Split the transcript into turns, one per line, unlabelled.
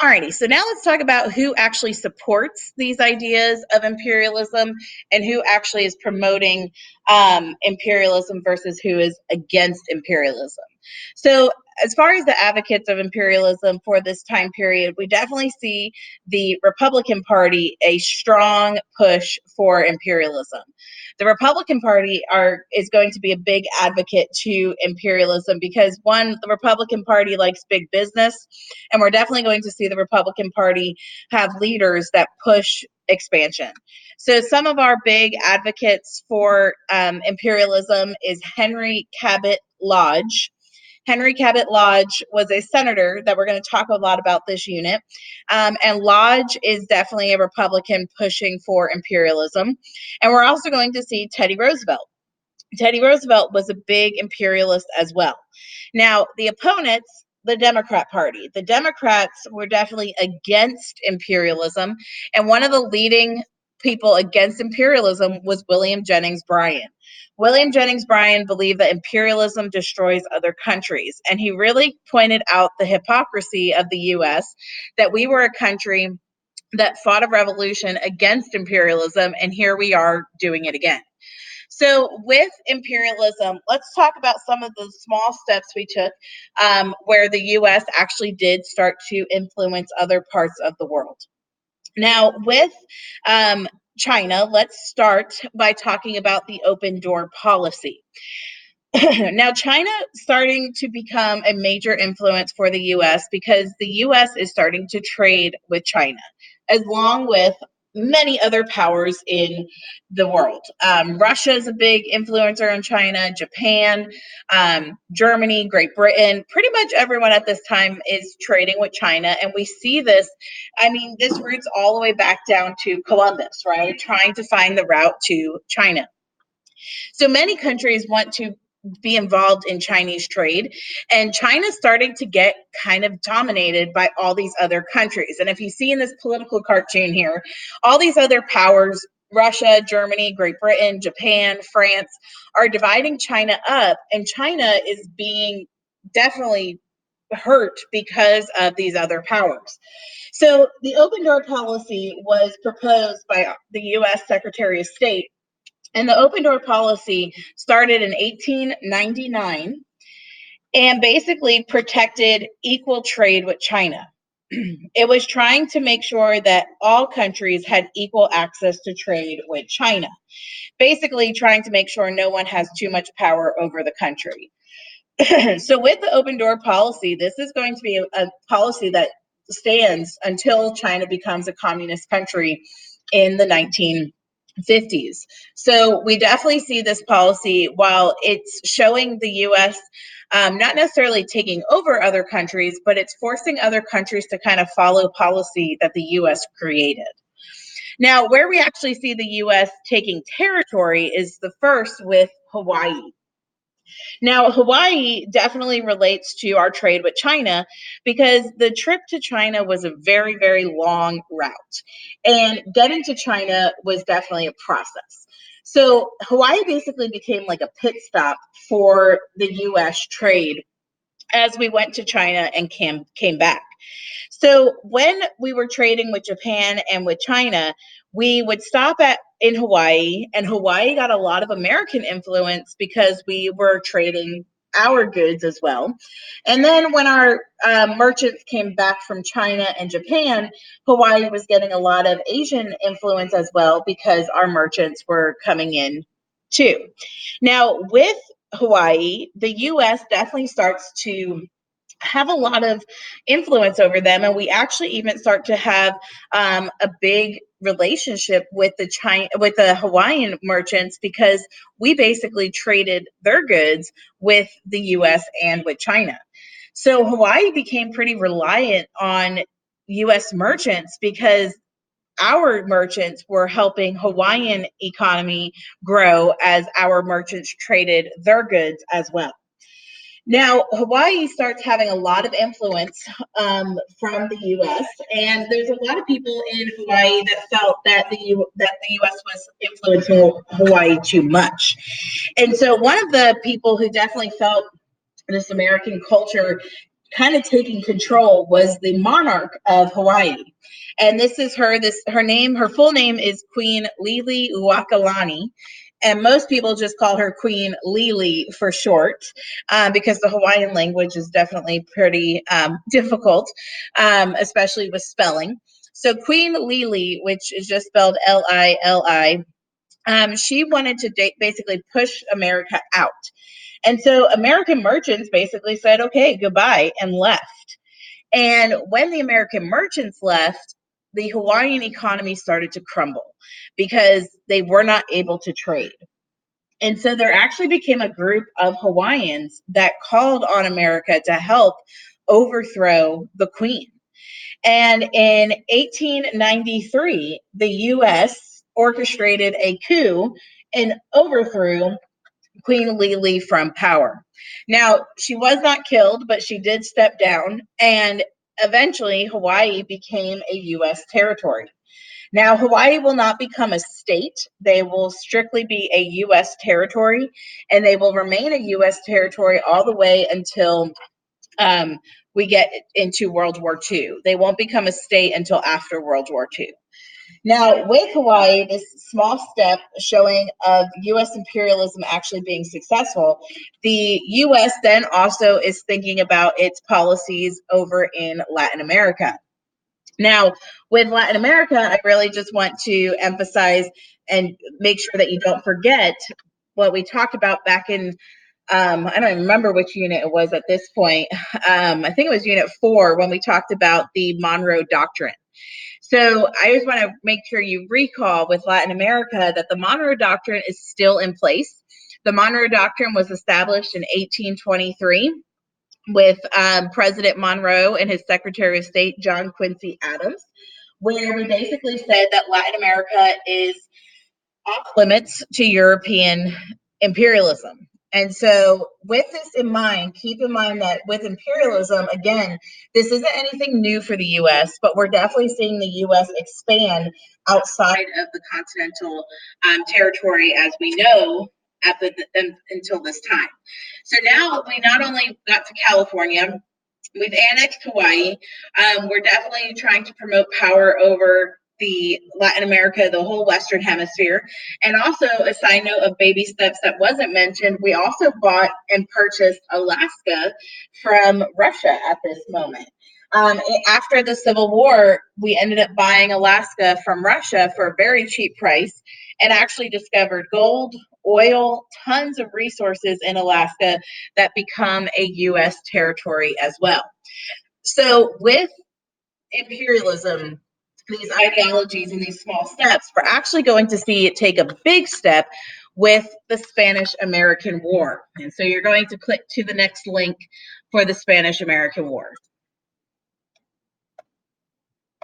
Alrighty, so now let's talk about who actually supports these ideas of imperialism and who actually is promoting imperialism versus who is against imperialism. So, as far as the advocates of imperialism for this time period, we definitely see the Republican Party a strong push for imperialism. The Republican Party is going to be a big advocate to imperialism because one, the Republican Party likes big business, and we're definitely going to see the Republican Party have leaders that push expansion. So some of our big advocates for imperialism is Henry Cabot Lodge. Henry Cabot Lodge was a senator that we're going to talk a lot about this unit. And Lodge is definitely a Republican pushing for imperialism. And we're also going to see Teddy Roosevelt. Teddy Roosevelt was a big imperialist as well. Now, the opponents, the Democrat Party. The Democrats were definitely against imperialism, and one of the leading people against imperialism was William Jennings Bryan. William Jennings Bryan believed that imperialism destroys other countries, and he really pointed out the hypocrisy of the US, that we were a country that fought a revolution against imperialism, and here we are doing it again. So, with imperialism, let's talk about some of the small steps we took where the US actually did start to influence other parts of the world. Now, with China, let's start by talking about the open door policy. Now, China starting to become a major influence for the US because the US is starting to trade with China, along with many other powers in the world. Russia is a big influencer in China, Japan, Germany, Great Britain, pretty much everyone at this time is trading with China. And we see this, I mean, this roots all the way back down to Columbus, right? Trying to find the route to China. So many countries want to be involved in Chinese trade, and China's starting to get kind of dominated by all these other countries. And if you see in this political cartoon here, all these other powers, Russia, Germany, Great Britain, Japan, France, are dividing China up, and China is being definitely hurt because of these other powers. So the open door policy was proposed by the US Secretary of State, and the open door policy started in 1899 and basically protected equal trade with China. It was trying to make sure that all countries had equal access to trade with China, basically trying to make sure no one has too much power over the country. So with the open door policy, this is going to be a policy that stands until China becomes a communist country in the 1950s. So we definitely see this policy, while it's showing the US not necessarily taking over other countries, but it's forcing other countries to kind of follow policy that the US created. Now, where we actually see the US taking territory is the first with Hawaii. Now, Hawaii definitely relates to our trade with China because the trip to China was a very, very long route. And getting to China was definitely a process. So Hawaii basically became like a pit stop for the US trade as we went to China and came back. So when we were trading with Japan and with China, we would stop at in Hawaii, and Hawaii got a lot of American influence because we were trading our goods as well. And then when our merchants came back from China and Japan, Hawaii was getting a lot of Asian influence as well because our merchants were coming in too. Now, with Hawaii, the US definitely starts to have a lot of influence over them, and we actually even start to have a big relationship with the Hawaiian merchants because we basically traded their goods with the US and with China. So Hawaii became pretty reliant on US merchants because our merchants were helping Hawaiian economy grow as our merchants traded their goods as well. Now, Hawaii starts having a lot of influence from the U.S., and there's a lot of people in Hawaii that felt that the U.S. was influencing Hawaii too much. And so one of the people who definitely felt this American culture kind of taking control was the monarch of Hawaii. And this is her, her full name is Queen Lili Uakalani. And most people just call her Queen Lili for short, because the Hawaiian language is definitely pretty difficult, especially with spelling. So Queen Lili, which is just spelled Lili, she wanted to basically push America out. And so American merchants basically said, okay, goodbye, and left. And when the American merchants left, the Hawaiian economy started to crumble because they were not able to trade. And so there actually became a group of Hawaiians that called on America to help overthrow the Queen. And in 1893, the US orchestrated a coup and overthrew Queen Lili from power. Now, she was not killed, but she did step down, and eventually Hawaii became a US territory. Now, Hawaii will not become a state. They will strictly be a US territory, and they will remain a US territory all the way until we get into World War II. They won't become a state until after World War II. Now, with Hawaii, this small step showing of U.S. imperialism actually being successful, the U.S. then also is thinking about its policies over in Latin America. Now, with Latin America, I really just want to emphasize and make sure that you don't forget what we talked about back in, I don't even remember which unit it was at this point. I think it was Unit 4 when we talked about the Monroe Doctrine. So I just want to make sure you recall with Latin America that the Monroe Doctrine is still in place. The Monroe Doctrine was established in 1823 with President Monroe and his Secretary of State, John Quincy Adams, where we basically said that Latin America is off limits to European imperialism. And so, with this in mind, keep in mind that with imperialism, again, this isn't anything new for the US, but we're definitely seeing the US expand outside of the continental territory as we know until this time. So now we not only got to California, we've annexed Hawaii. We're definitely trying to promote power over the Latin America, the whole Western Hemisphere. And also, a side note of baby steps that wasn't mentioned, we also bought and purchased Alaska from Russia at this moment. After the Civil War, we ended up buying Alaska from Russia for a very cheap price and actually discovered gold, oil, tons of resources in Alaska that become a U.S. territory as well. So, with imperialism, these ideologies, and these small steps, we're actually going to see it take a big step with the Spanish American War. And so, you're going to click to the next link for the Spanish American War.